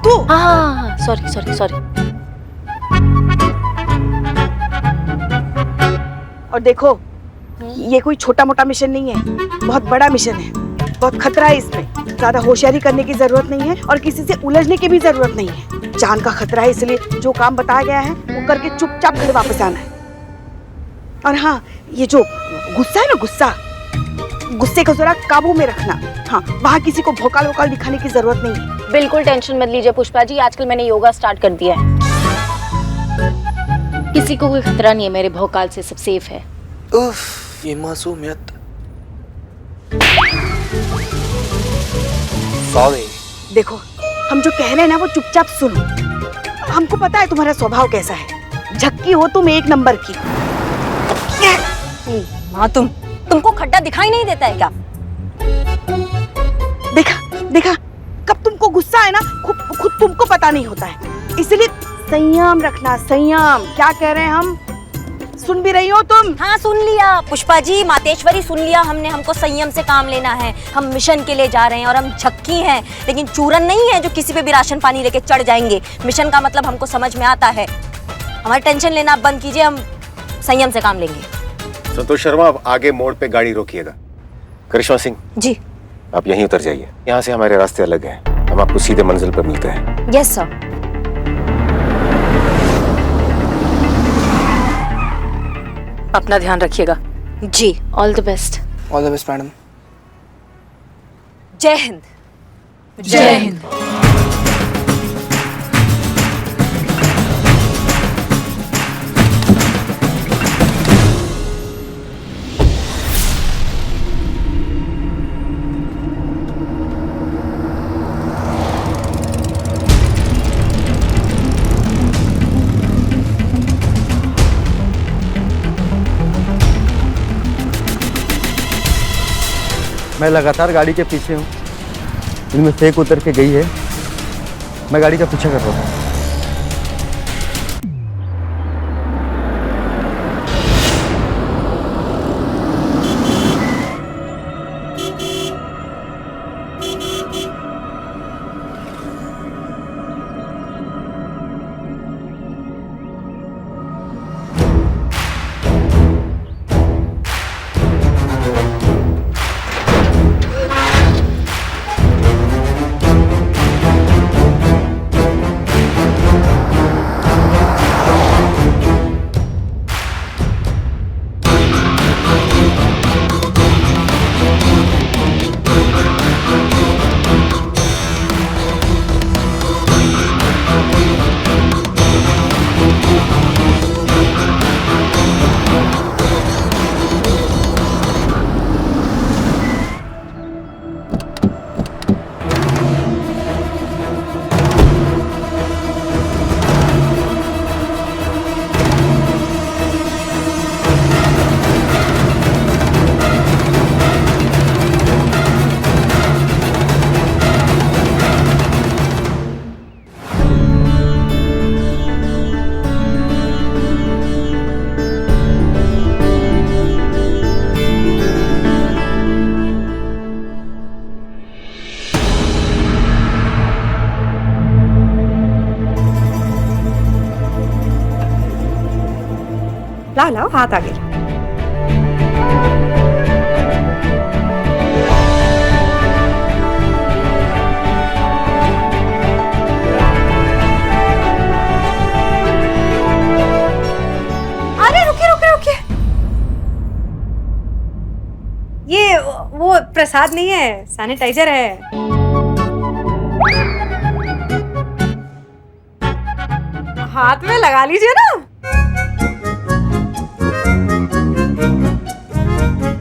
तू? हाँ, sorry sorry sorry. और देखो, ये कोई छोटा मोटा मिशन नहीं है, बहुत बड़ा मिशन है, बहुत खतरा है इसमें। ज्यादा होशियारी करने की जरूरत नहीं है और किसी से उलझने की भी जरूरत नहीं है। जान का खतरा है, इसलिए जो काम बताया गया है वो करके चुपचाप घर वापस आना है। और हाँ, ये जो गुस्सा है ना, गुस्से को जरा काबू में रखना। हाँ, वहाँ किसी को भौकाल वोकाल दिखाने की जरूरत नहीं है। बिल्कुल टेंशन मत लीजिए पुष्पा जी, आजकल मैंने योगा स्टार्ट कर दिया है। किसी को कोई खतरा नहीं है, मेरे भौकाल से सब सेफ है। उफ, ये मासूमियत। सॉरी। देखो, हम जो कह रहे हैं ना वो चुपचाप सुनो। हमको पता है तुम्हारा स्वभाव कैसा है, झक्की हो तुम एक नंबर की। माँ, तुमको खड्डा दिखाई नहीं देता है क्या? देखा, कब तुमको गुस्सा है ना, खुद तुमको पता नहीं होता है, इसलिए संयम रखना, संयम। क्या कह रहे हैं हम, सुन भी रही हो तुम? हाँ, सुन लिया पुष्पा जी, मातेश्वरी सुन लिया हमने। हमको संयम से काम लेना है, हम मिशन के लिए जा रहे हैं और हम झक्की हैं, लेकिन चूरन नहीं है जो किसी पे भी राशन पानी लेके चढ़ जाएंगे। मिशन का मतलब हमको समझ में आता है। हमारी टेंशन लेना आप बंद कीजिए, हम संयम से काम लेंगे। संतोष शर्मा, आप आगे मोड़ पे गाड़ी रोकिएगा। करिश्मा सिंह जी। आप यहीं उतर जाइए, यहाँ से हमारे रास्ते अलग हैं, हम आपको सीधे मंजिल पर मिलते हैं। Yes sir. अपना ध्यान रखिएगा जी। All the best. All the best madam. जय हिंद। जय हिंद। मैं लगातार गाड़ी के पीछे हूँ, इनमें से एक उतर के गई है, मैं गाड़ी का पीछा कर रहा हूँ। लाओ हाथ आगे। अरे रुकिए, ये वो प्रसाद नहीं है, सैनिटाइजर है। हाथ में लगा लीजिए ना।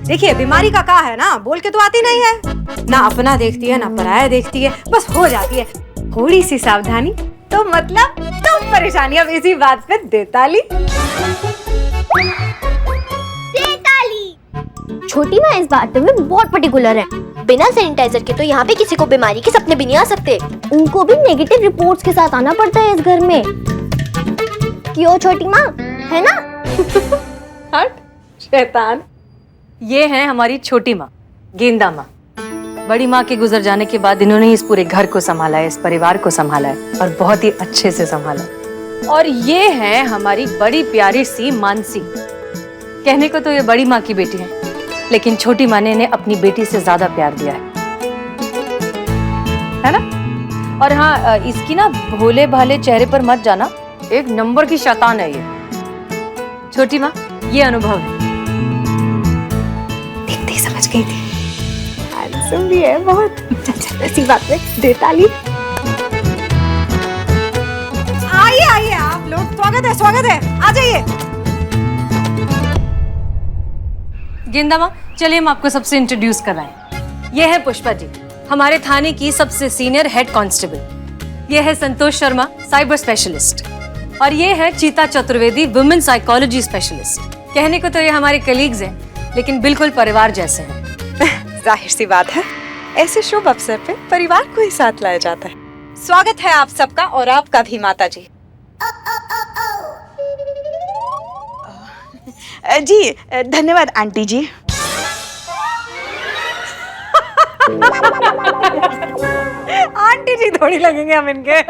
देखिए, बीमारी का का है ना, बोल के तो आती नहीं है, ना अपना देखती है ना पराया देखती है, बस हो जाती है थोड़ी सी सावधानी तो मतलब तो परेशानी। अब इसी बात पे देताली। छोटी माँ इस बात में बहुत पर्टिकुलर है, बिना सैनिटाइजर के तो यहाँ पे किसी को बीमारी के सपने भी नहीं आ सकते। उनको भी नेगेटिव रिपोर्ट्स के साथ आना पड़ता है इस घर में। क्यों छोटी माँ, है ना? हट शैतान। ये है हमारी छोटी माँ, गेंदा माँ। बड़ी माँ के गुजर जाने के बाद इन्होंने इस पूरे घर को संभाला है, इस परिवार को संभाला है और बहुत ही अच्छे से संभाला है। और ये है हमारी बड़ी प्यारी सी मानसी। कहने को तो ये बड़ी माँ की बेटी है, लेकिन छोटी माँ ने इन्हें अपनी बेटी से ज्यादा प्यार दिया है ना? और हाँ, इसकी ना भोले भाले चेहरे पर मत जाना, एक नंबर की शैतान है ये। छोटी माँ, ये अनुभव है। देखते ही समझ गई थी, हैंडसम भी है बहुत। चल ऐसी बात में दे ताली। आइए आइए आप लोग, स्वागत है, आ जाइए। गेंदा माँ, चलिए हम आपको सबसे इंट्रोड्यूस कराएं। ये है पुष्पा जी, हमारे थाने की सबसे सीनियर हेड कांस्टेबल। ये है संतोष शर्मा, साइबर स्पेशलिस्ट। और ये है चीता चतुर्वेदी, वुमेन साइकोलॉजी स्पेशलिस्ट। कहने को तो ये हमारे कलीग्स हैं, लेकिन बिल्कुल परिवार जैसे हैं। जाहिर सी बात है, ऐसे शुभ अवसर पे परिवार को ही साथ लाया जाता है। स्वागत है आप सबका, और आपका भी माता जी। जी धन्यवाद आंटी जी। आंटी जी थोड़ी लगेंगे हम इनके।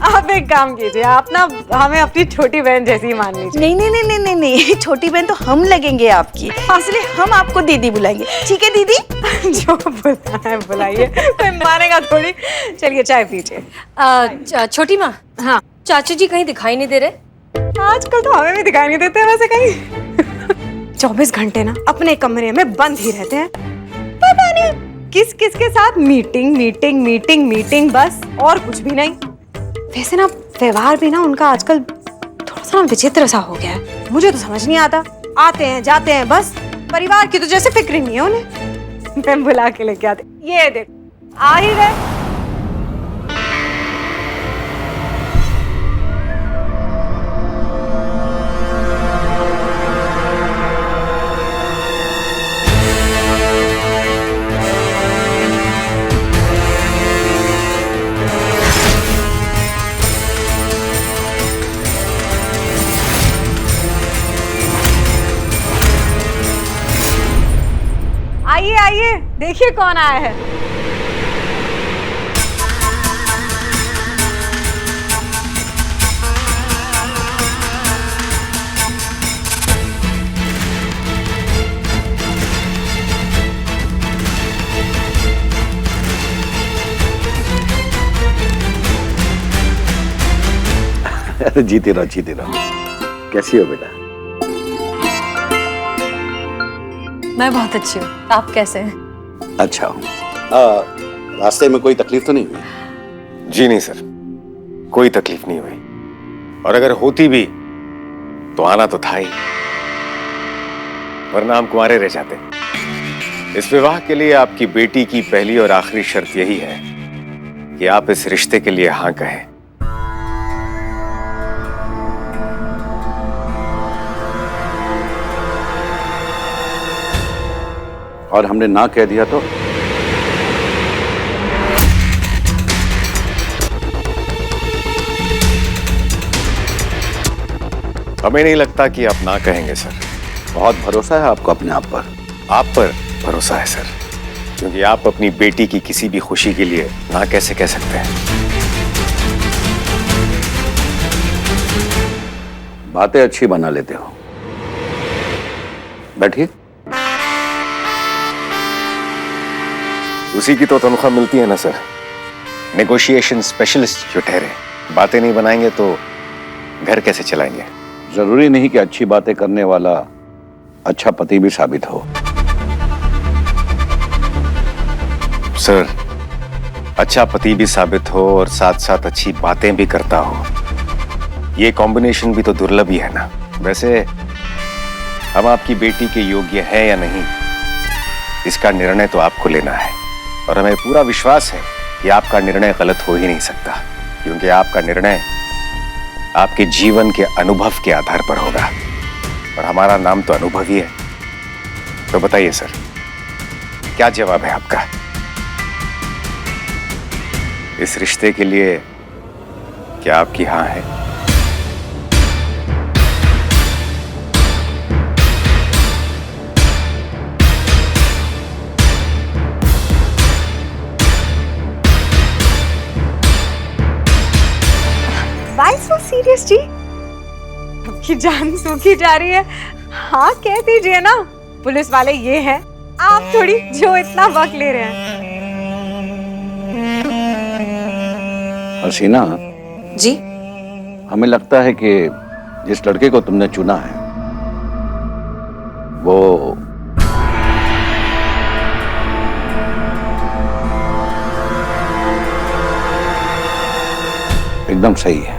आप एक काम कीजिए, आप ना हमें अपनी छोटी बहन जैसी ही मान लीजिए। नहीं नहीं नहीं नहीं नहीं नहीं, छोटी बहन तो हम लगेंगे आपकी, इसलिए हम आपको दीदी बुलाएंगे। ठीक है दीदी? जो बुलाना है बुलाइए, कोई मानेगा थोड़ी। चलिए चाय पीजिए। छोटी माँ, हाँ, चाची जी कहीं दिखाई नहीं दे रहे? आजकल तो हमें भी दिखाई नहीं देते वैसे कहीं। 24 घंटे ना अपने कमरे में बंद ही रहते हैं। पता नहीं किस किस के साथ मीटिंग मीटिंग मीटिंग मीटिंग, बस और कुछ भी नहीं। वैसे ना व्यवहार भी ना उनका आजकल थोड़ा सा विचित्र सा हो गया है। मुझे तो समझ नहीं आता, आते हैं जाते हैं बस, परिवार की तो जैसे फिक्र ही नहीं है उन्हें। मैं बुला के लेके आते, ये देख आ ही गए। आइए आइए, देखिए कौन आया है। जीते रहो जीते रहो। कैसी हो बेटा? मैं बहुत अच्छी हूँ, आप कैसे हैं? अच्छा हूँ। रास्ते में कोई तकलीफ तो नहीं हुई? जी नहीं सर, कोई तकलीफ नहीं हुई। और अगर होती भी तो आना तो था ही, वरना हम कुंवारे रह जाते। इस विवाह के लिए आपकी बेटी की पहली और आखिरी शर्त यही है कि आप इस रिश्ते के लिए हाँ कहें। और हमने ना कह दिया तो? हमें नहीं लगता कि आप ना कहेंगे सर। बहुत भरोसा है आपको अपने आप पर? आप पर भरोसा है सर, क्योंकि आप अपनी बेटी की किसी भी खुशी के लिए ना कैसे कह सकते हैं। बातें अच्छी बना लेते हो। बैठिए। उसी की तो तनख्वाह मिलती है ना सर, नेगोशिएशन स्पेशलिस्ट जो ठहरे। बातें नहीं बनाएंगे तो घर कैसे चलाएंगे? जरूरी नहीं कि अच्छी बातें करने वाला अच्छा पति भी साबित हो। सर, अच्छा पति भी साबित हो और साथ साथ अच्छी बातें भी करता हो, ये कॉम्बिनेशन भी तो दुर्लभ ही है ना। वैसे हम आपकी बेटी के योग्य है या नहीं, इसका निर्णय तो आपको लेना है। और हमें पूरा विश्वास है कि आपका निर्णय गलत हो ही नहीं सकता, क्योंकि आपका निर्णय आपके जीवन के अनुभव के आधार पर होगा, और हमारा नाम तो अनुभव ही है। तो बताइए सर, क्या जवाब है आपका? इस रिश्ते के लिए क्या आपकी हाँ है? जी, आपकी जान सूखी जा रही है। हाँ कह दीजिए ना, पुलिस वाले ये हैं, आप थोड़ी जो इतना वक्त ले रहे हैं। हसीना जी हमें लगता है कि जिस लड़के को तुमने चुना है वो एकदम सही है।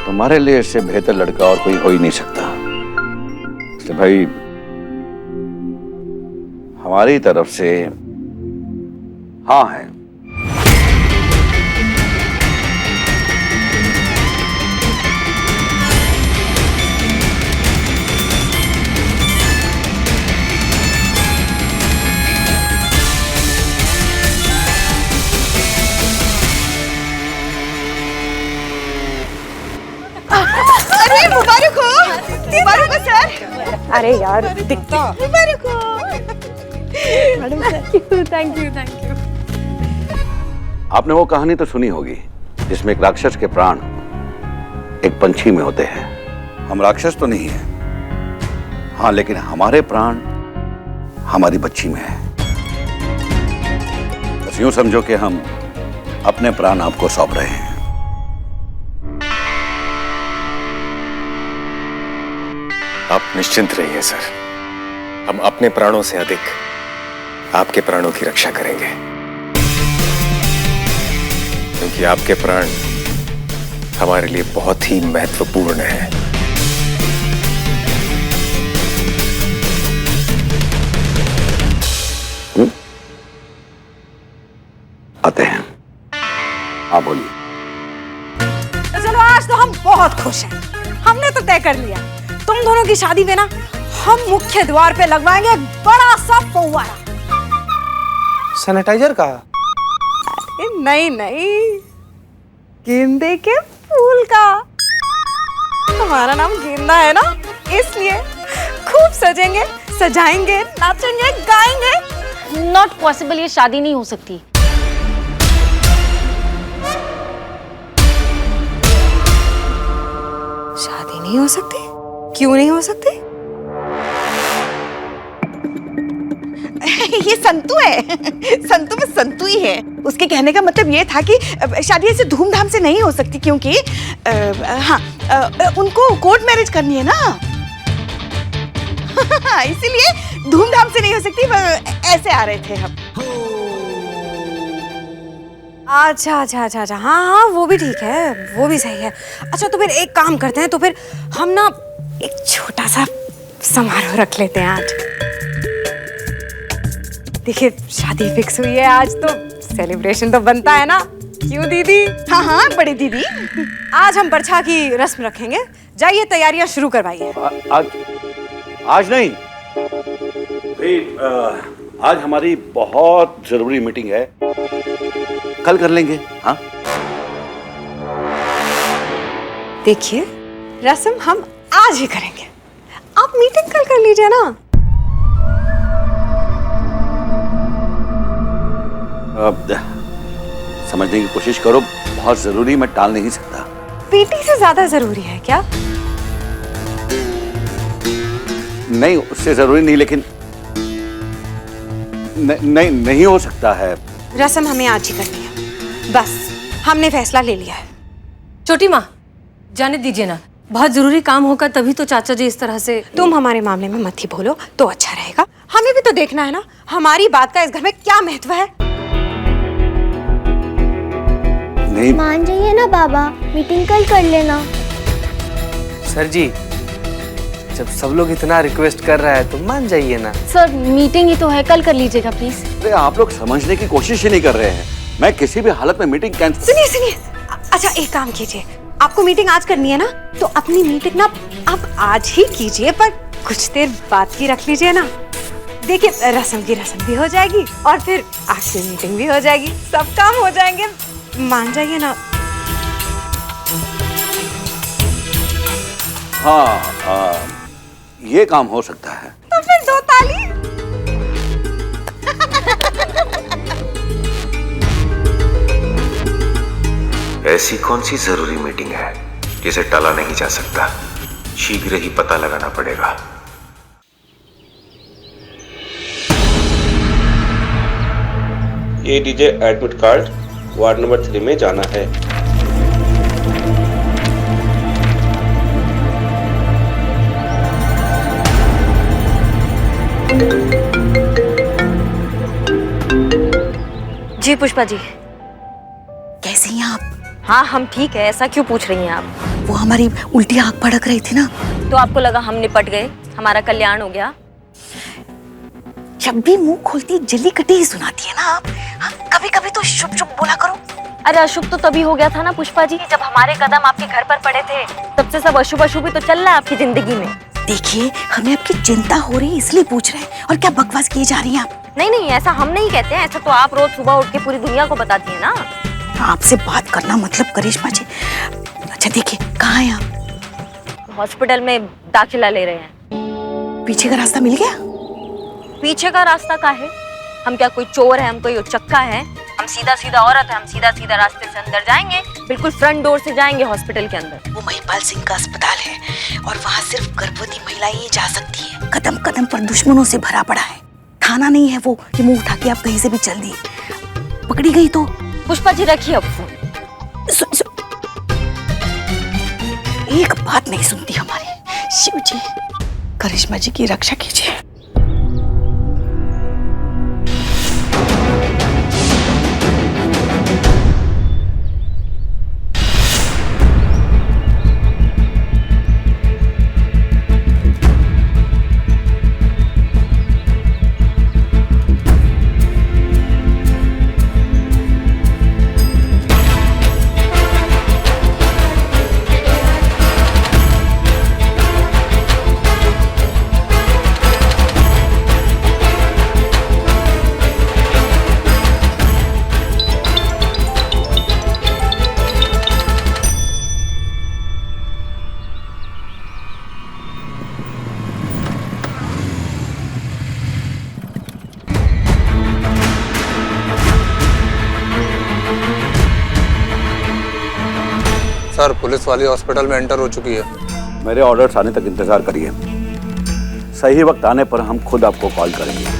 तुम्हारे लिए इससे बेहतर लड़का और कोई हो ही नहीं सकता। इसलिए भाई हमारी तरफ से हाँ है। अरे मुबारक हो सर। अरे यार दिखता। मुबारक हो थैंक यू। आपने वो कहानी तो सुनी होगी जिसमें एक राक्षस के प्राण एक पंछी में होते हैं। हम राक्षस तो नहीं है, हाँ, लेकिन हमारे प्राण हमारी बच्ची में है। बस यूं समझो कि हम अपने प्राण आपको सौंप रहे हैं। आप निश्चिंत रहिए सर, हम अपने प्राणों से अधिक आपके प्राणों की रक्षा करेंगे, क्योंकि आपके प्राण हमारे लिए बहुत ही महत्वपूर्ण है। आते हैं, हाँ बोलिए। तो चलो आज तो हम बहुत खुश हैं। हमने तो तय कर लिया, तुम दोनों की शादी में ना हम मुख्य द्वार पे लगवाएंगे एक बड़ा सा फव्वारा। सैनिटाइजर का? नहीं, गेंदे के फूल का। हमारा नाम गेंदा है ना, इसलिए खूब सजेंगे, सजाएंगे, नाचेंगे, गाएंगे। नॉट पॉसिबल, ये शादी नहीं हो सकती। शादी नहीं हो सकती? क्यों नहीं हो सकती? ये संतू है, संतू में संतू ही है। उसके कहने का मतलब ये था कि शादी ऐसे धूमधाम से नहीं हो सकती, क्योंकि उनको कोर्ट मैरिज करनी है ना। इसीलिए धूमधाम से नहीं हो सकती। ऐसे आ रहे थे हम। अच्छा। हाँ वो भी ठीक है, वो भी सही है। अच्छा तो फिर एक काम करते हैं, तो फिर हम ना एक छोटा सा समारोह रख लेते हैं आज। देखिए शादी फिक्स हुई है आज, तो सेलिब्रेशन तो बनता है ना, क्यों दीदी? हाँ बड़ी दीदी। आज हम बरछा की रस्म रखेंगे। जाइए तैयारियां शुरू करवाइए। आज नहीं भाई, आज हमारी बहुत जरूरी मीटिंग है, कल कर लेंगे। हाँ देखिए रस्म हम आज ही करेंगे, आप मीटिंग कल कर लीजिए ना। समझने की कोशिश करो, बहुत जरूरी, मैं टाल नहीं सकता। बेटी से ज्यादा जरूरी है क्या? नहीं उससे जरूरी नहीं, लेकिन नहीं हो सकता है। रस्म हमें आज ही करनी है, बस हमने फैसला ले लिया है। छोटी माँ जाने दीजिए ना, बहुत जरूरी काम होगा तभी तो चाचा जी इस तरह से। तुम हमारे मामले में मत ही बोलो तो अच्छा रहेगा। हमें भी तो देखना है ना हमारी बात का इस घर में क्या महत्व है। नहीं मान जाइए ना बाबा, मीटिंग कल कर लेना। सर जी, जब सब लोग इतना रिक्वेस्ट कर रहा है तो मान जाइए ना। सर मीटिंग ही तो है, कल कर लीजिएगा प्लीज। अरे आप लोग समझने की कोशिश ही नहीं कर रहे हैं। मैं किसी भी हालत में मीटिंग कैंसिल। सुनिए अच्छा एक काम कीजिए, आपको मीटिंग आज करनी है ना, तो अपनी मीटिंग ना आप आज ही कीजिए, पर कुछ देर बाद की रख लीजिए ना। देखिए रस्म की रस्म भी हो जाएगी और फिर आज की मीटिंग भी हो जाएगी, सब काम हो जाएंगे। मान जाइए ना। हाँ ये काम हो सकता है। तो फिर दो ताली। ऐसी कौन सी जरूरी मीटिंग है जिसे टाला नहीं जा सकता। शीघ्र ही पता लगाना पड़ेगा। ये दीजिए एडमिट कार्ड, वार्ड नंबर 3 में जाना है। जी पुष्पा जी। कैसी हैं आप? हाँ हम ठीक है, ऐसा क्यों पूछ रही हैं आप? वो हमारी उल्टी आंख भड़क रही थी ना, तो आपको लगा हम निपट गए, हमारा कल्याण हो गया? जब भी मुंह खोलती जल्दी कटी ही सुनाती है ना आप। हाँ, कभी कभी तो शुभ शुभ बोला करो। अरे अशुभ तो तभी हो गया था ना पुष्पा जी, जब हमारे कदम आपके घर पर पड़े थे। तब से सब अशुभ अशुभ ही तो चल रहा है आपकी जिंदगी में। देखिए, हमें आपकी चिंता हो रही है इसलिए पूछ रहे हैं। और क्या बकवास किए जा रही हैं आप? नहीं नहीं, ऐसा हम नहीं कहते हैं, ऐसा तो आप रोज सुबह उठ के पूरी दुनिया को बताती है ना। आपसे बात करना मतलब करिश्मा जी। अच्छा देखिए, कहाँ हैं आप? हॉस्पिटल में दाखिला ले रहे हैं। पीछे का रास्ता मिल गया? पीछे का रास्ता का है? हम क्या कोई चोर है, हम कोई उचक्का है? हम सीधा सीधा औरत है, हम सीधा सीधा रास्ते से अंदर जाएंगे, बिल्कुल फ्रंट डोर से जाएंगे हॉस्पिटल के अंदर। वो महिपाल सिंह का अस्पताल है और वहाँ सिर्फ गर्भवती महिलाएं ही जा सकती है। कदम कदम पर दुश्मनों से भरा पड़ा है। थाना नहीं है वो कि मुंह उठा के आप कहीं से भी चल दिए। पकड़ी गई तो पुष्पा जी रखिए अब फोन। एक बात नहीं सुनती हमारी। शिव जी, करिश्मा जी की रक्षा कीजिए। सर, पुलिस वाली हॉस्पिटल में एंटर हो चुकी है। मेरे ऑर्डर्स आने तक इंतजार करिए। सही वक्त आने पर हम खुद आपको कॉल करेंगे।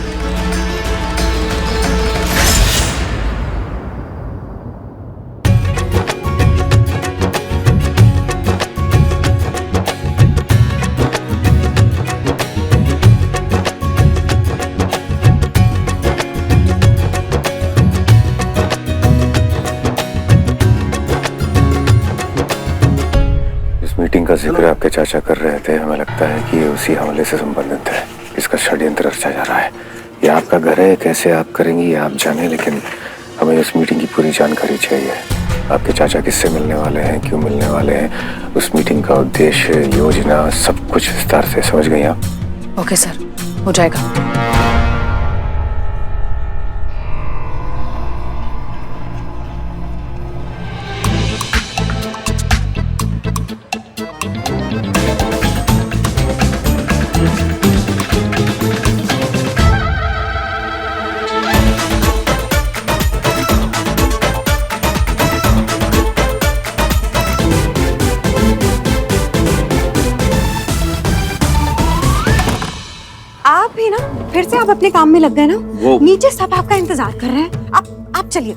मीटिंग का जिक्र आपके चाचा कर रहे थे। हमें लगता है कि ये उसी हमले से संबंधित है। इसका षड्यंत्र रचा जा रहा है। ये आपका घर है, कैसे आप करेंगी ये आप जाने, लेकिन हमें इस मीटिंग की पूरी जानकारी चाहिए। आपके चाचा किससे मिलने वाले हैं, क्यों मिलने वाले हैं, उस मीटिंग का उद्देश्य, योजना, सब कुछ विस्तार से। समझ गई आप? ओके सर, हो जाएगा। आप ही ना फिर से आप अपने काम में लग गए ना। वो नीचे सब आपका इंतजार कर रहे हैं। आप चलिए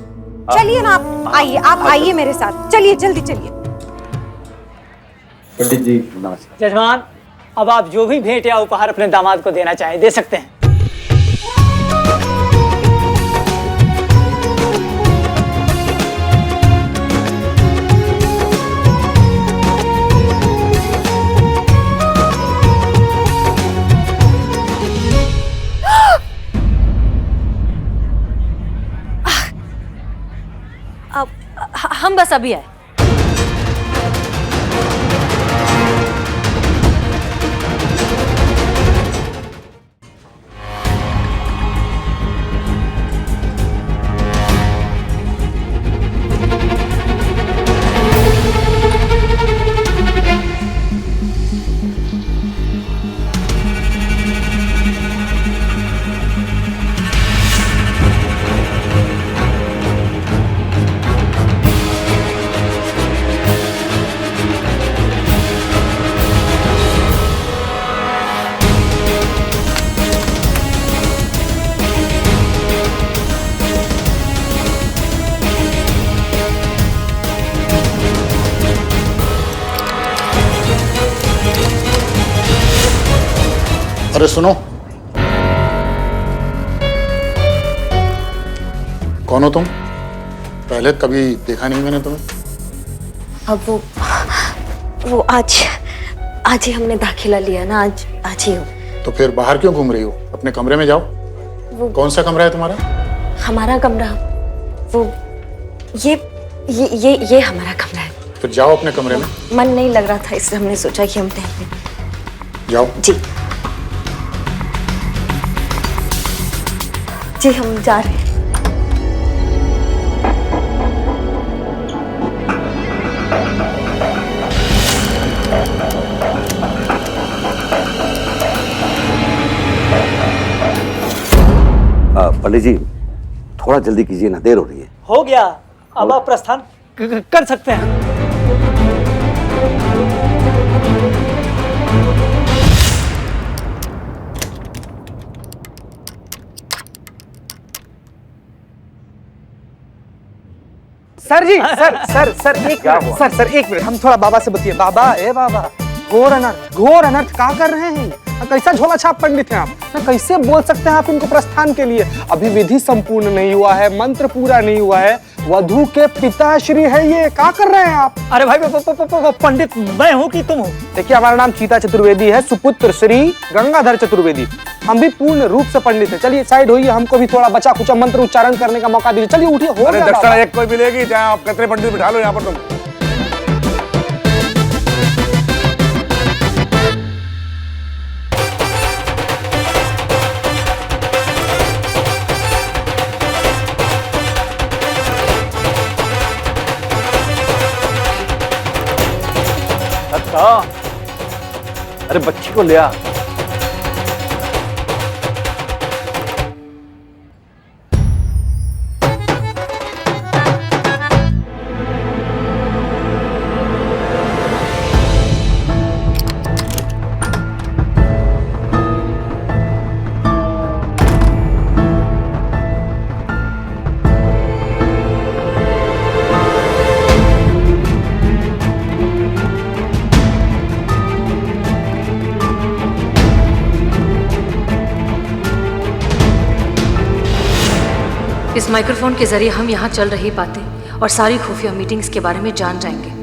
चलिए ना, आप आइए, आप आइए मेरे साथ, चलिए जल्दी चलिए। पंडित जी नमस्कार। जजमान, अब आप जो भी भेंट या उपहार अपने दामाद को देना चाहें दे सकते हैं। हम बस अभी आए। अरे सुनो, कौन हो तुम? पहले कभी देखा नहीं मैंने तुम्हें। अब वो आज ही हमने दाखिला लिया ना, आज ही हो। तो फिर बाहर क्यों घूम रही हो? अपने कमरे में जाओ। कौन सा कमरा है तुम्हारा? हमारा कमरा, वो ये हमारा कमरा है। फिर जाओ अपने कमरे में। मन नहीं लग रहा था, इसलिए हमने सोचा कि हम टहलें। जाओ। जी हम जा रहे हैं। पंडित जी थोड़ा जल्दी कीजिए ना, देर हो रही है। हो गया, अब आप प्रस्थान कर सकते हैं। सर जी, सर एक मिनट, सर एक मिनट, हम थोड़ा बाबा से बतिए। बाबा, ए बाबा, घोर अनर्थ क्या कर रहे हैं? कैसा झोला छाप पंडित हैं आप? कैसे बोल सकते हैं आप इनको प्रस्थान के लिए? अभी विधि संपूर्ण नहीं हुआ है, मंत्र पूरा नहीं हुआ है, वधू के पिताश्री है ये, क्या कर रहे हैं आप? अरे भाई पंडित मैं हूँ कि तुम हो? देखिए हमारा नाम चीता चतुर्वेदी है, सुपुत्र श्री गंगाधर चतुर्वेदी। हम भी पूर्ण रूप से पंडित हैं। चलिए साइड होइए, हमको भी थोड़ा बचा कुचा मंत्र उच्चारण करने का मौका दीजिए। चलिए उठिए। हो गया दक्षिणा एक कोई मिलेगी, चाहे आप कितने पंडित बिठा लो यहाँ पर तुम। अरे बच्ची को ले आ। इस माइक्रोफोन के जरिए हम यहाँ चल रही बातें और सारी खुफिया मीटिंग्स के बारे में जान जाएंगे।